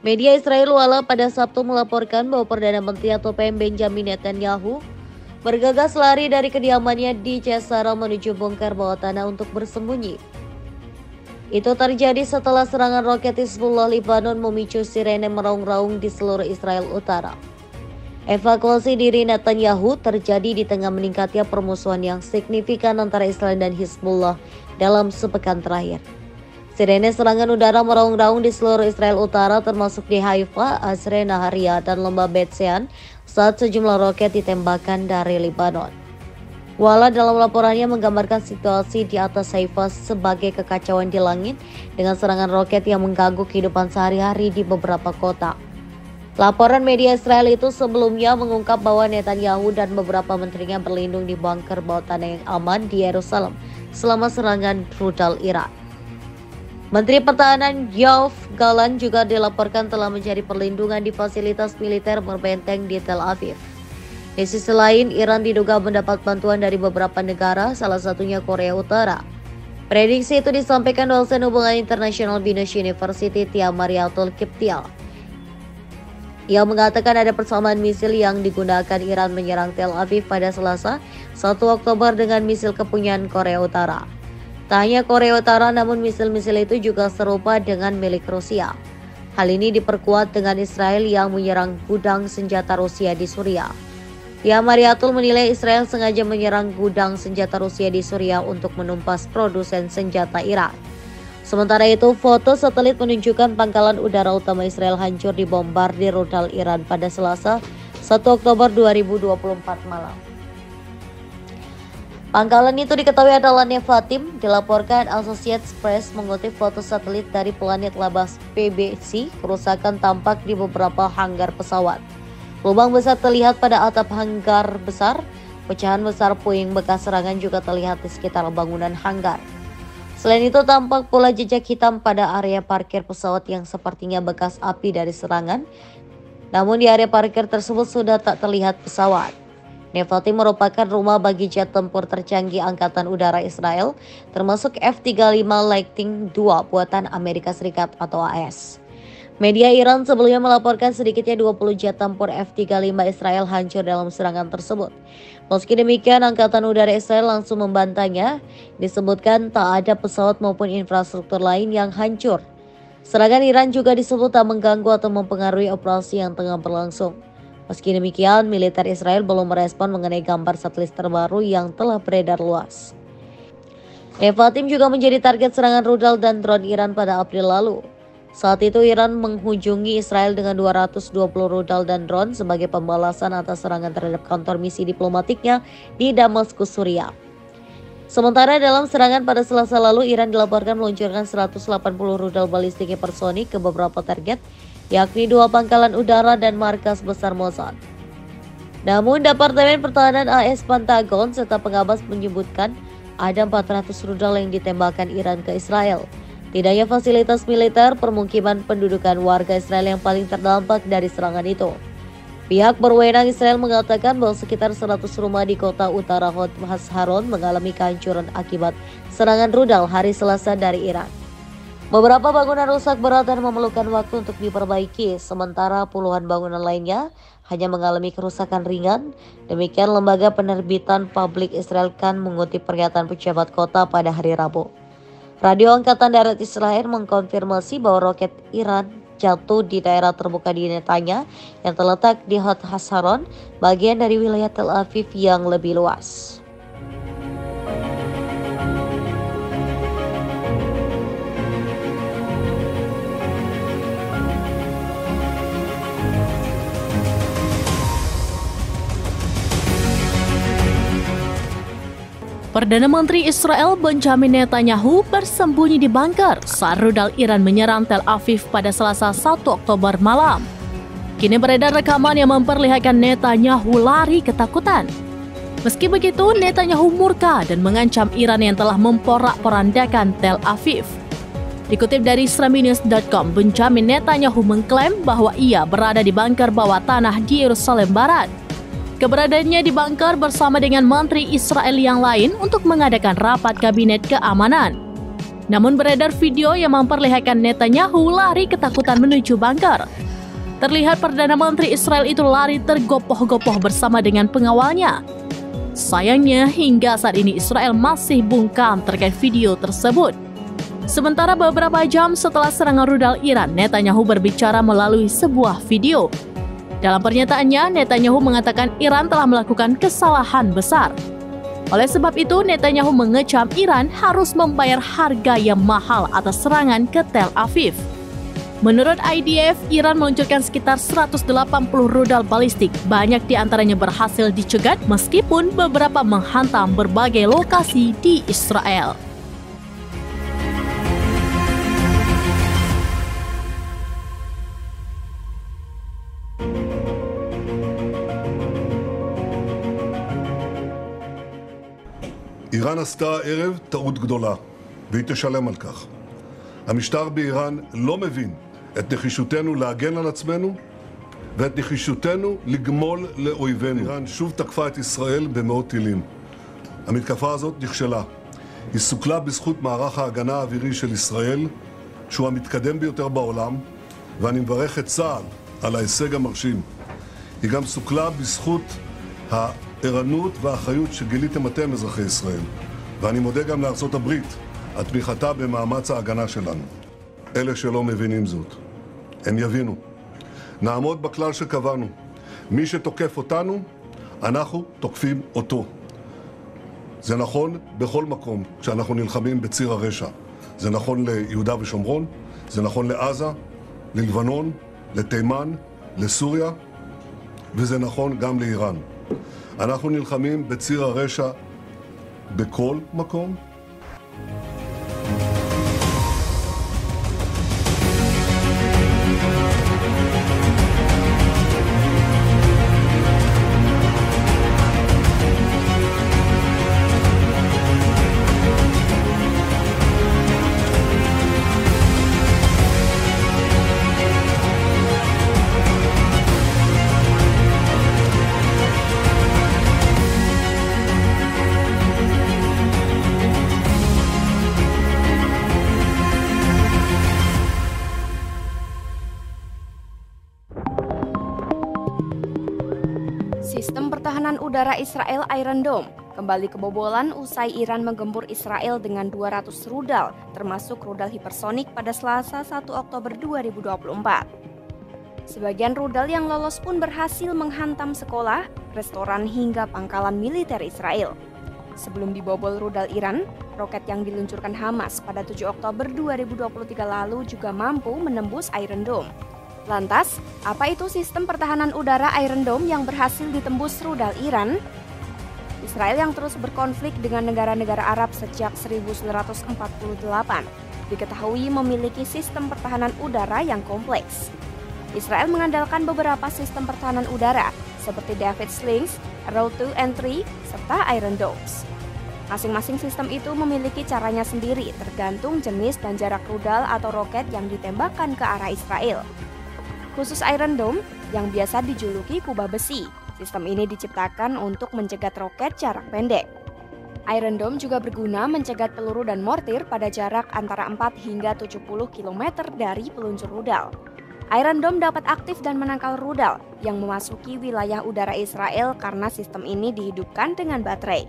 Media Israel Wala pada Sabtu melaporkan bahwa Perdana Menteri atau PM Benjamin Netanyahu bergegas lari dari kediamannya di Caesarea menuju bongkar bawah tanah untuk bersembunyi. Itu terjadi setelah serangan roket Hizbullah Lebanon memicu sirene meraung-raung di seluruh Israel Utara. Evakuasi diri Netanyahu terjadi di tengah meningkatnya permusuhan yang signifikan antara Israel dan Hizbullah dalam sepekan terakhir. Sirene serangan udara meraung-raung di seluruh Israel Utara termasuk di Haifa, Azre, Naharia, dan lembah Bet Shean saat sejumlah roket ditembakkan dari Lebanon. Wala dalam laporannya menggambarkan situasi di atas Haifa sebagai kekacauan di langit dengan serangan roket yang mengganggu kehidupan sehari-hari di beberapa kota. Laporan media Israel itu sebelumnya mengungkap bahwa Netanyahu dan beberapa menterinya berlindung di bunker bawah tanah yang aman di Yerusalem selama serangan rudal Iran. Menteri Pertahanan Yoav Gallant juga dilaporkan telah mencari perlindungan di fasilitas militer berbenteng di Tel Aviv. Di sisi lain, Iran diduga mendapat bantuan dari beberapa negara, salah satunya Korea Utara. Prediksi itu disampaikan dosen hubungan internasional Binus University Tia Mariatul Kiptial. Ia mengatakan ada persamaan misil yang digunakan Iran menyerang Tel Aviv pada Selasa, 1 Oktober dengan misil kepunyaan Korea Utara. Tak hanya Korea Utara, namun misil-misil itu juga serupa dengan milik Rusia. Hal ini diperkuat dengan Israel yang menyerang gudang senjata Rusia di Suriah. Tia Mariatul menilai Israel sengaja menyerang gudang senjata Rusia di Suriah untuk menumpas produsen senjata Iran. Sementara itu, foto satelit menunjukkan pangkalan udara utama Israel hancur dibombardir rudal Iran pada Selasa, 1 Oktober 2024 malam. Pangkalan itu diketahui adalah Nevatim. Dilaporkan Associated Press mengutip foto satelit dari planet Labas PBC. Kerusakan tampak di beberapa hanggar pesawat. Lubang besar terlihat pada atap hanggar besar. Pecahan besar puing bekas serangan juga terlihat di sekitar bangunan hanggar. Selain itu, tampak pula jejak hitam pada area parkir pesawat yang sepertinya bekas api dari serangan. Namun di area parkir tersebut sudah tak terlihat pesawat. Nevatim merupakan rumah bagi jet tempur tercanggih Angkatan Udara Israel, termasuk F-35 Lightning II buatan Amerika Serikat atau AS. Media Iran sebelumnya melaporkan sedikitnya 20 jet tempur F-35 Israel hancur dalam serangan tersebut. Meski demikian, Angkatan Udara Israel langsung membantahnya. Disebutkan tak ada pesawat maupun infrastruktur lain yang hancur. Serangan Iran juga disebut tak mengganggu atau mempengaruhi operasi yang tengah berlangsung. Meski demikian, militer Israel belum merespon mengenai gambar satelit terbaru yang telah beredar luas. Nevatim juga menjadi target serangan rudal dan drone Iran pada April lalu. Saat itu Iran menghujungi Israel dengan 220 rudal dan drone sebagai pembalasan atas serangan terhadap kantor misi diplomatiknya di Damaskus, Suriah. Sementara dalam serangan pada Selasa lalu, Iran dilaporkan meluncurkan 180 rudal balistik hipersonik ke beberapa target, yakni 2 pangkalan udara dan markas besar Mossad. Namun, Departemen Pertahanan AS Pentagon serta pengawas menyebutkan ada 400 rudal yang ditembakkan Iran ke Israel. Tidak hanya fasilitas militer, permukiman pendudukan warga Israel yang paling terdampak dari serangan itu. Pihak berwenang Israel mengatakan bahwa sekitar 100 rumah di kota utara Hod Hasharon mengalami kehancuran akibat serangan rudal hari Selasa dari Iran. Beberapa bangunan rusak berat dan memerlukan waktu untuk diperbaiki, sementara puluhan bangunan lainnya hanya mengalami kerusakan ringan. Demikian lembaga penerbitan publik Israel Kan mengutip pernyataan pejabat kota pada hari Rabu. Radio Angkatan Darat Israel mengkonfirmasi bahwa roket Iran jatuh di daerah terbuka di Netanya yang terletak di Hod Hasharon, bagian dari wilayah Tel Aviv yang lebih luas. Perdana Menteri Israel Benjamin Netanyahu bersembunyi di bunker saat rudal Iran menyerang Tel Aviv pada Selasa 1 Oktober malam. Kini beredar rekaman yang memperlihatkan Netanyahu lari ketakutan. Meski begitu, Netanyahu murka dan mengancam Iran yang telah memporak-porandakan Tel Aviv. Dikutip dari Israelnews.com, Benjamin Netanyahu mengklaim bahwa ia berada di bunker bawah tanah di Yerusalem Barat. Keberadaannya di bunker bersama dengan Menteri Israel yang lain untuk mengadakan rapat kabinet keamanan. Namun beredar video yang memperlihatkan Netanyahu lari ketakutan menuju bunker. Terlihat Perdana Menteri Israel itu lari tergopoh-gopoh bersama dengan pengawalnya. Sayangnya hingga saat ini Israel masih bungkam terkait video tersebut. Sementara beberapa jam setelah serangan rudal Iran, Netanyahu berbicara melalui sebuah video. Dalam pernyataannya, Netanyahu mengatakan Iran telah melakukan kesalahan besar. Oleh sebab itu, Netanyahu mengecam Iran harus membayar harga yang mahal atas serangan ke Tel Aviv. Menurut IDF, Iran meluncurkan sekitar 180 rudal balistik. Banyak di antaranya berhasil dicegat meskipun beberapa menghantam berbagai lokasi di Israel. איראן עשתה הערב טעות גדולה, והיא תשלם על כך. המשטר באיראן לא מבין את נחישותנו להגן על עצמנו ואת נחישותנו לגמול לאויבינו. איראן שוב תקפה את ישראל במאות טילים. המתקפה הזאת נכשלה. היא סוכלה בזכות מערך ההגנה האווירי של ישראל, שהוא המתקדם ביותר בעולם, ואני מברך את צה"ל על ההישג המרשים. היא גם סוכלה בזכות הערנות והאחריות שגיליתם אתם, אזרחי ישראל. ואני מודה גם לארצות הברית על תמיכתה במאמץ ההגנה שלנו. אלה שלא מבינים זאת, הם יבינו. נעמוד בכלל שקבענו. מי שתוקף אותנו, אנחנו תוקפים אותו. זה נכון בכל מקום כשאנחנו נלחמים בציר הרשע. זה נכון ליהודה ושומרון, זה נכון לעזה, ללבנון, לתימן, לסוריה, וזה נכון גם לאיראן. אנחנו נלחמים בציר הרשע בכל מקום. Sistem pertahanan udara Israel Iron Dome kembali kebobolan usai Iran menggempur Israel dengan 200 rudal, termasuk rudal hipersonik pada Selasa 1 Oktober 2024. Sebagian rudal yang lolos pun berhasil menghantam sekolah, restoran hingga pangkalan militer Israel. Sebelum dibobol rudal Iran, roket yang diluncurkan Hamas pada 7 Oktober 2023 lalu juga mampu menembus Iron Dome. Lantas, apa itu sistem pertahanan udara Iron Dome yang berhasil ditembus rudal Iran? Israel yang terus berkonflik dengan negara-negara Arab sejak 1948 diketahui memiliki sistem pertahanan udara yang kompleks. Israel mengandalkan beberapa sistem pertahanan udara seperti David Slings, Arrow 2 and 3, serta Iron Domes. Masing-masing sistem itu memiliki caranya sendiri tergantung jenis dan jarak rudal atau roket yang ditembakkan ke arah Israel. Khusus Iron Dome yang biasa dijuluki kubah besi, sistem ini diciptakan untuk mencegat roket jarak pendek. Iron Dome juga berguna mencegat peluru dan mortir pada jarak antara 4 hingga 70 km dari peluncur rudal. Iron Dome dapat aktif dan menangkal rudal yang memasuki wilayah udara Israel karena sistem ini dihidupkan dengan baterai.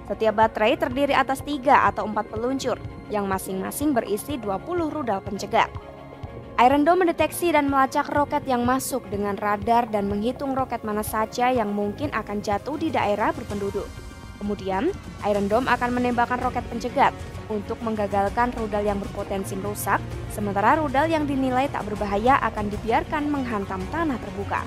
Setiap baterai terdiri atas 3 atau 4 peluncur yang masing-masing berisi 20 rudal pencegat. Iron Dome mendeteksi dan melacak roket yang masuk dengan radar dan menghitung roket mana saja yang mungkin akan jatuh di daerah berpenduduk. Kemudian, Iron Dome akan menembakkan roket pencegat untuk menggagalkan rudal yang berpotensi merusak, sementara rudal yang dinilai tak berbahaya akan dibiarkan menghantam tanah terbuka.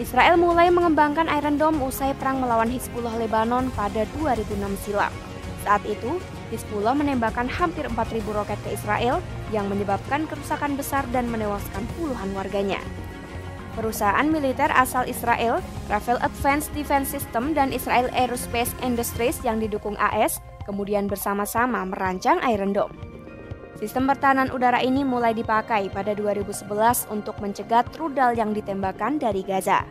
Israel mulai mengembangkan Iron Dome usai perang melawan Hizbullah Lebanon pada 2006 silam. Saat itu, Hizbullah menembakkan hampir 4.000 roket ke Israel yang menyebabkan kerusakan besar dan menewaskan puluhan warganya. Perusahaan militer asal Israel, Rafael Advanced Defense System dan Israel Aerospace Industries yang didukung AS, kemudian bersama-sama merancang Iron Dome. Sistem pertahanan udara ini mulai dipakai pada 2011 untuk mencegat rudal yang ditembakkan dari Gaza.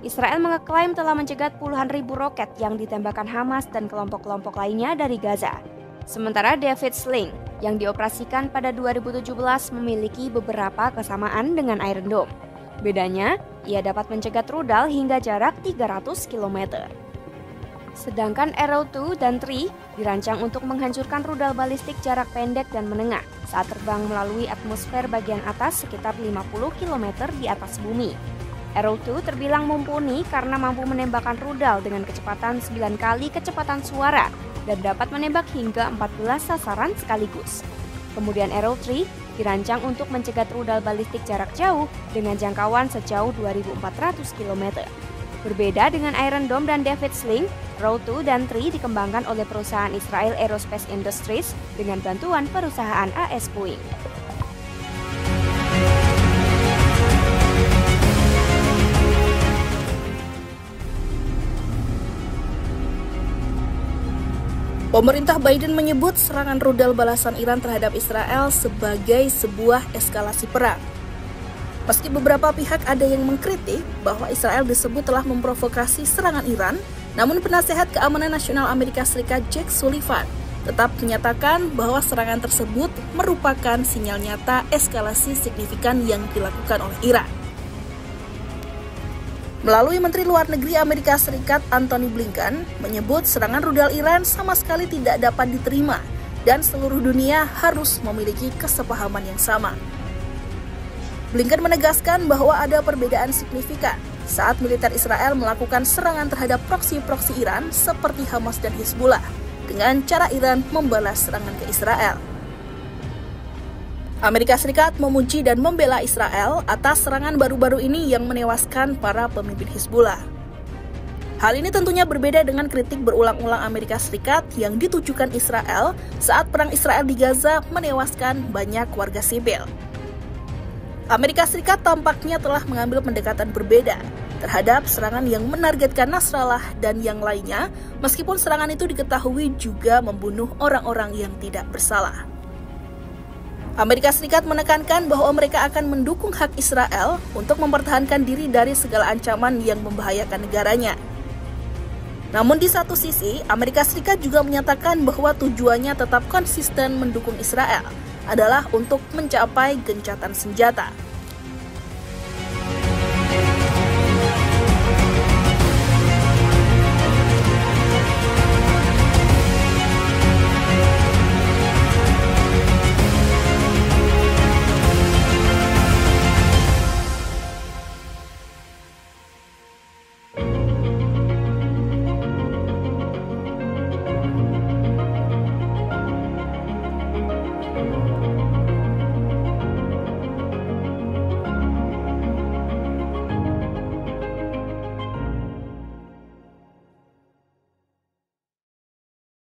Israel mengeklaim telah mencegat puluhan ribu roket yang ditembakkan Hamas dan kelompok-kelompok lainnya dari Gaza. Sementara David Sling yang dioperasikan pada 2017 memiliki beberapa kesamaan dengan Iron Dome. Bedanya, ia dapat mencegat rudal hingga jarak 300 km. Sedangkan Arrow 2 dan 3 dirancang untuk menghancurkan rudal balistik jarak pendek dan menengah saat terbang melalui atmosfer bagian atas sekitar 50 km di atas bumi. Arrow 2 terbilang mumpuni karena mampu menembakkan rudal dengan kecepatan 9 kali kecepatan suara dan dapat menembak hingga 14 sasaran sekaligus. Kemudian Arrow 3 dirancang untuk mencegat rudal balistik jarak jauh dengan jangkauan sejauh 2.400 km. Berbeda dengan Iron Dome dan David Sling, Arrow 2 dan 3 dikembangkan oleh perusahaan Israel Aerospace Industries dengan bantuan perusahaan AS Boeing. Pemerintah Biden menyebut serangan rudal balasan Iran terhadap Israel sebagai sebuah eskalasi perang. Meski beberapa pihak ada yang mengkritik bahwa Israel disebut telah memprovokasi serangan Iran, namun penasehat keamanan nasional Amerika Serikat Jake Sullivan tetap menyatakan bahwa serangan tersebut merupakan sinyal nyata eskalasi signifikan yang dilakukan oleh Iran. Melalui Menteri Luar Negeri Amerika Serikat Antony Blinken menyebut serangan rudal Iran sama sekali tidak dapat diterima dan seluruh dunia harus memiliki kesepahaman yang sama. Blinken menegaskan bahwa ada perbedaan signifikan saat militer Israel melakukan serangan terhadap proksi-proksi Iran seperti Hamas dan Hizbullah dengan cara Iran membalas serangan ke Israel. Amerika Serikat memuji dan membela Israel atas serangan baru-baru ini yang menewaskan para pemimpin Hizbullah. Hal ini tentunya berbeda dengan kritik berulang-ulang Amerika Serikat yang ditujukan Israel saat perang Israel di Gaza menewaskan banyak warga sipil. Amerika Serikat tampaknya telah mengambil pendekatan berbeda terhadap serangan yang menargetkan Nasrallah dan yang lainnya, meskipun serangan itu diketahui juga membunuh orang-orang yang tidak bersalah. Amerika Serikat menekankan bahwa mereka akan mendukung hak Israel untuk mempertahankan diri dari segala ancaman yang membahayakan negaranya. Namun di satu sisi, Amerika Serikat juga menyatakan bahwa tujuannya tetap konsisten mendukung Israel adalah untuk mencapai gencatan senjata.